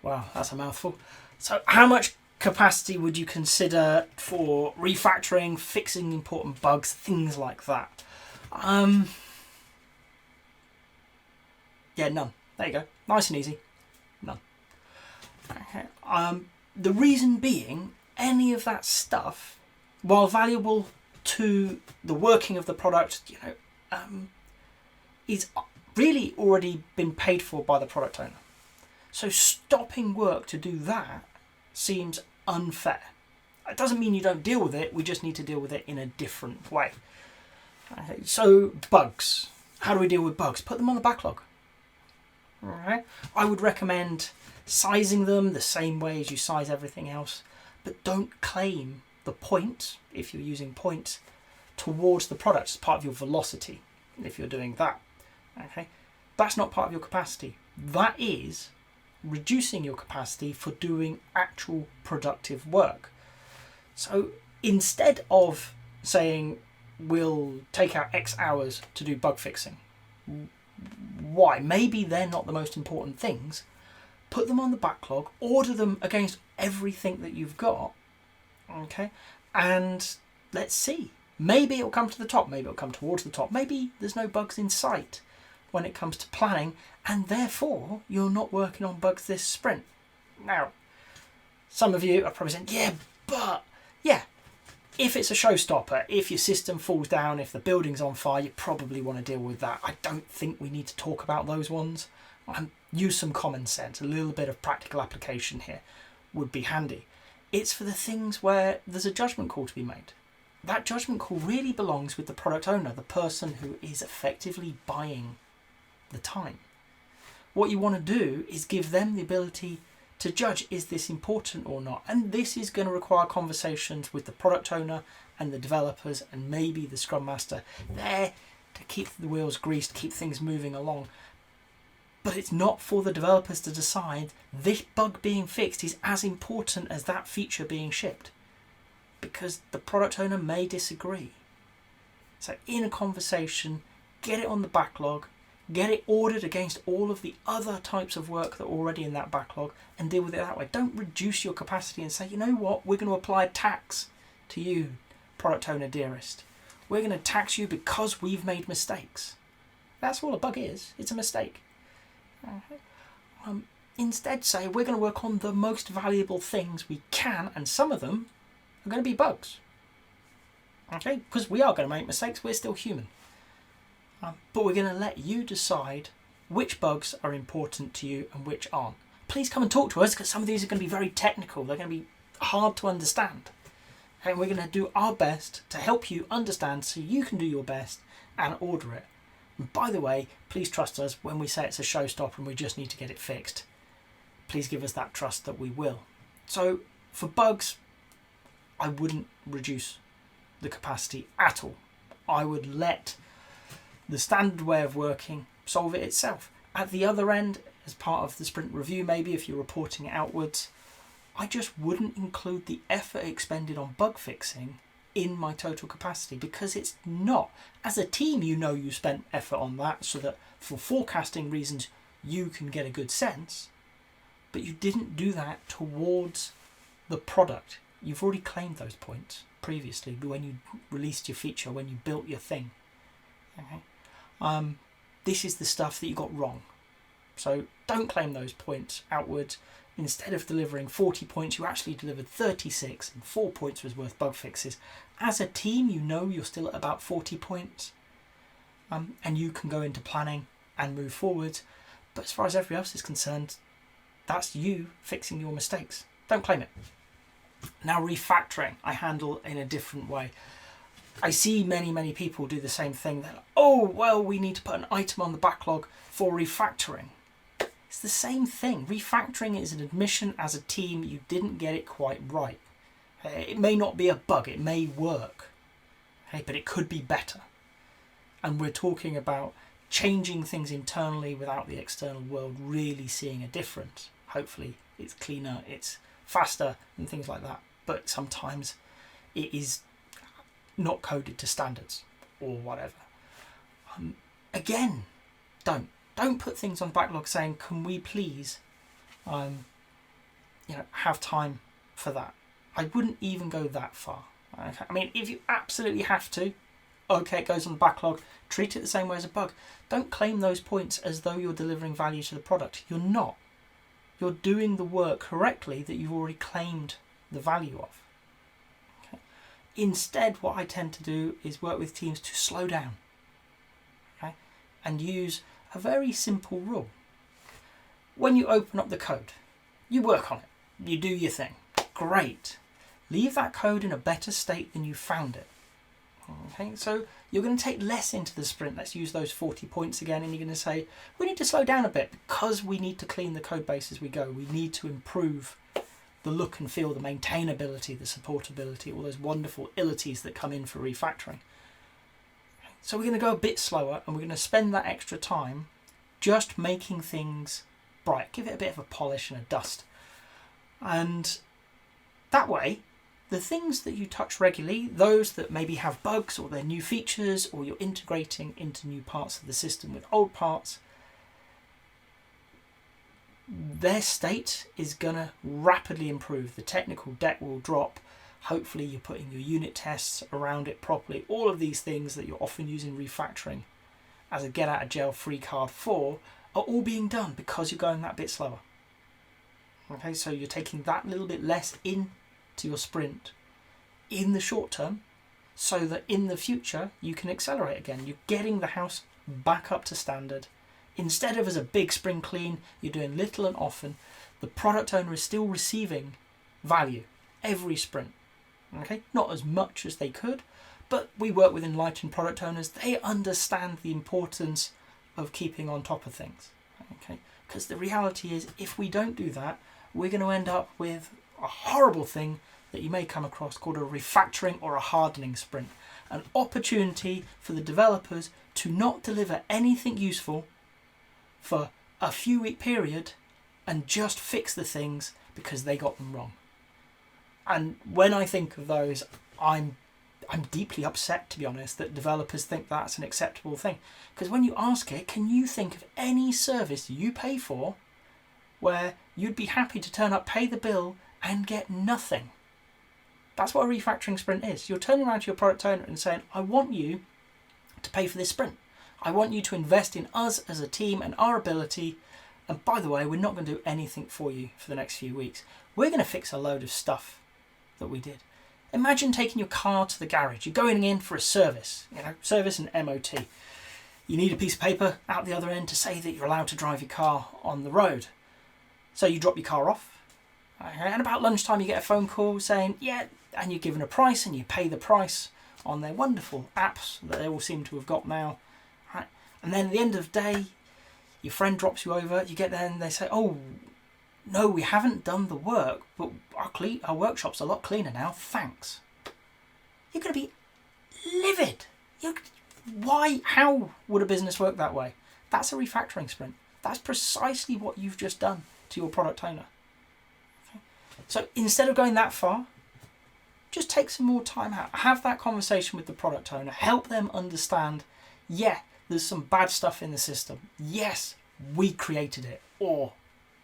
Wow, that's a mouthful. So how much capacity would you consider for refactoring, fixing important bugs, things like that? Yeah, none. There you go. Nice and easy. None. Okay. The reason being, any of that stuff, while valuable to the working of the product, is really already been paid for by the product owner. So stopping work to do that seems unfair. It doesn't mean you don't deal with it, we just need to deal with it in a different way. Okay, so bugs. How do we deal with bugs? Put them on the backlog. Alright. I would recommend sizing them the same way as you size everything else, but don't claim the point, if you're using points, towards the product as part of your velocity, if you're doing that. Okay, that's not part of your capacity. That is reducing your capacity for doing actual productive work. So instead of saying we'll take out X hours to do bug fixing, why? Maybe they're not the most important things. Put them on the backlog, order them against everything that you've got, okay, and let's see. Maybe it'll come to the top, maybe it'll come towards the top, maybe there's no bugs in sight when it comes to planning, and therefore you're not working on bugs this sprint. Now, some of you are probably saying, yeah, if it's a showstopper, if your system falls down, if the building's on fire, you probably want to deal with that. I don't think we need to talk about those ones. Use some common sense, a little bit of practical application here would be handy. It's for the things where there's a judgment call to be made. That judgment call really belongs with the product owner, the person who is effectively buying the time. What you want to do is give them the ability to judge, is this important or not? And this is going to require conversations with the product owner and the developers and maybe the Scrum Master there to keep the wheels greased, keep things moving along. But it's not for the developers to decide this bug being fixed is as important as that feature being shipped, because the product owner may disagree. So in a conversation, get it on the backlog, get it ordered against all of the other types of work that are already in that backlog and deal with it that way. Don't reduce your capacity and say, you know what, we're going to apply tax to you, product owner dearest. We're going to tax you because we've made mistakes. That's all a bug is. It's a mistake. Instead say, we're going to work on the most valuable things we can, and some of them are going to be bugs. Okay, because we are going to make mistakes, we're still human. But we're going to let you decide which bugs are important to you and which aren't. Please come and talk to us, because some of these are going to be very technical. They're going to be hard to understand. And we're going to do our best to help you understand so you can do your best and order it. And by the way, please trust us when we say it's a showstopper and we just need to get it fixed. Please give us that trust that we will. So for bugs, I wouldn't reduce the capacity at all. I would let the standard way of working solve it itself. At the other end, as part of the sprint review, maybe if you're reporting it outwards, I just wouldn't include the effort expended on bug fixing in my total capacity, because it's not. As a team, you know you spent effort on that so that for forecasting reasons you can get a good sense, but you didn't do that towards the product. You've already claimed those points previously when you released your feature, when you built your thing. Okay. This is the stuff that you got wrong. So don't claim those points outwards. Instead of delivering 40 points, you actually delivered 36 and 4 points was worth bug fixes. As a team, you know you're still at about 40 points. And you can go into planning and move forward. But as far as everybody else is concerned, that's you fixing your mistakes. Don't claim it. Now, refactoring, I handle in a different way. I see many people do the same thing. They're like, oh, well, we need to put an item on the backlog for refactoring. It's the same thing. Refactoring is an admission as a team you didn't get it quite right. It may not be a bug, it may work, okay, but it could be better. And we're talking about changing things internally without the external world really seeing a difference. Hopefully it's cleaner, it's faster and things like that. But sometimes it is not coded to standards or whatever. Again, don't put things on backlog saying, can we please have time for that. I wouldn't even go that far. Okay? I mean, if you absolutely have to, okay, it goes on the backlog, treat it the same way as a bug. Don't claim those points as though you're delivering value to the product. You're not. You're doing the work correctly that you've already claimed the value of. Okay? Instead, what I tend to do is work with teams to slow down, okay, and use a very simple rule. When you open up the code, you work on it, you do your thing. Great. Leave that code in a better state than you found it. Okay, so you're going to take less into the sprint. Let's use those 40 points again, and you're going to say, we need to slow down a bit because we need to clean the code base as we go. We need to improve the look and feel, the maintainability, the supportability, all those wonderful abilities that come in for refactoring. So we're going to go a bit slower, and we're going to spend that extra time just making things bright. Give it a bit of a polish and a dust. And that way, the things that you touch regularly, those that maybe have bugs or they're new features or you're integrating into new parts of the system with old parts, their state is going to rapidly improve. The technical debt will drop. Hopefully you're putting your unit tests around it properly. All of these things that you're often using refactoring as a get out of jail free card for are all being done because you're going that bit slower. Okay, so you're taking that little bit less into your sprint in the short term so that in the future you can accelerate again. You're getting the house back up to standard. Instead of as a big spring clean, you're doing little and often. The product owner is still receiving value every sprint. Okay, not as much as they could, but we work with enlightened product owners. They understand the importance of keeping on top of things. Okay, because the reality is, if we don't do that, we're going to end up with a horrible thing that you may come across called a refactoring or a hardening sprint. An opportunity for the developers to not deliver anything useful for a few week period and just fix the things because they got them wrong. And when I think of those, I'm deeply upset, to be honest, that developers think that's an acceptable thing. Because when you ask it, can you think of any service you pay for where you'd be happy to turn up, pay the bill, and get nothing? That's what a refactoring sprint is. You're turning around to your product owner and saying, I want you to pay for this sprint. I want you to invest in us as a team and our ability. And by the way, we're not going to do anything for you for the next few weeks. We're going to fix a load of stuff that we did. Imagine taking your car to the garage. You're going in for a service, service and MOT. You need a piece of paper out the other end to say that you're allowed to drive your car on the road. So you drop your car off. And about lunchtime, you get a phone call saying, yeah, and you're given a price and you pay the price on their wonderful apps that they all seem to have got now. Right? And then at the end of the day, your friend drops you over, you get there and they say, oh, no, we haven't done the work, but our workshop's a lot cleaner now, thanks. You're going to be livid. How would a business work that way? That's a refactoring sprint. That's precisely what you've just done to your product owner. Okay? So instead of going that far, just take some more time out. Have that conversation with the product owner. Help them understand, yeah, there's some bad stuff in the system. Yes, we created it, or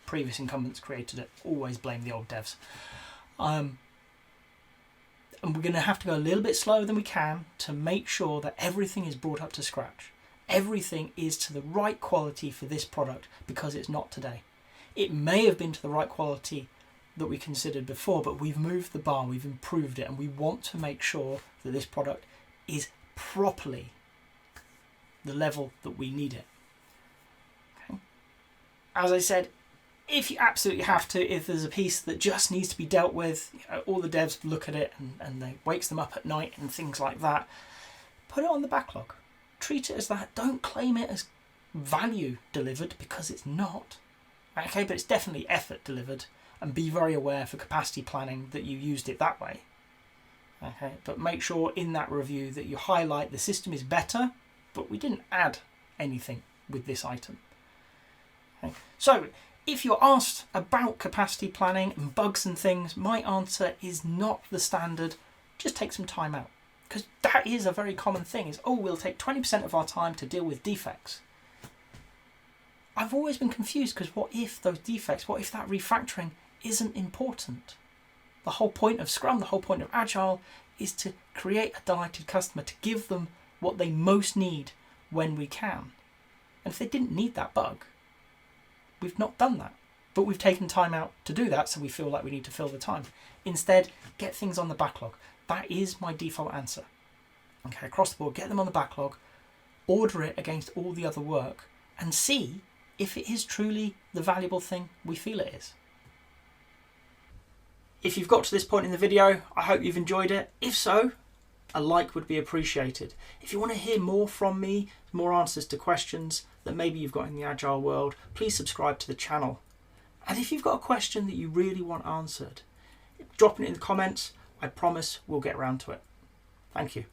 previous incumbents created it. Always blame the old devs. And we're going to have to go a little bit slower than we can to make sure that everything is brought up to scratch. Everything is to the right quality for this product, because it's not today. It may have been to the right quality that we considered before, but we've moved the bar, we've improved it, and we want to make sure that this product is properly the level that we need it. Okay. As I said, if you absolutely have to, if there's a piece that just needs to be dealt with, all the devs look at it and they wakes them up at night and things like that, put it on the backlog. Treat it as that. Don't claim it as value delivered, because it's not. Okay, but it's definitely effort delivered, and be very aware for capacity planning that you used it that way. Okay, but make sure in that review that you highlight the system is better, but we didn't add anything with this item. Okay. So if you're asked about capacity planning and bugs and things, my answer is not the standard, just take some time out. Because that is a very common thing, is, oh, we'll take 20% of our time to deal with defects. I've always been confused, because what if those defects, what if that refactoring isn't important. The whole point of Scrum, the whole point of Agile, is to create a delighted customer, to give them what they most need when we can. And if they didn't need that bug, we've not done that. But we've taken time out to do that, so we feel like we need to fill the time. Instead, get things on the backlog. That is my default answer. Okay, across the board, get them on the backlog, order it against all the other work, and see if it is truly the valuable thing we feel it is. If you've got to this point in the video, I hope you've enjoyed it. If so, a like would be appreciated. If you want to hear more from me, more answers to questions that maybe you've got in the Agile world, please subscribe to the channel. And if you've got a question that you really want answered, drop it in the comments. I promise we'll get around to it. Thank you.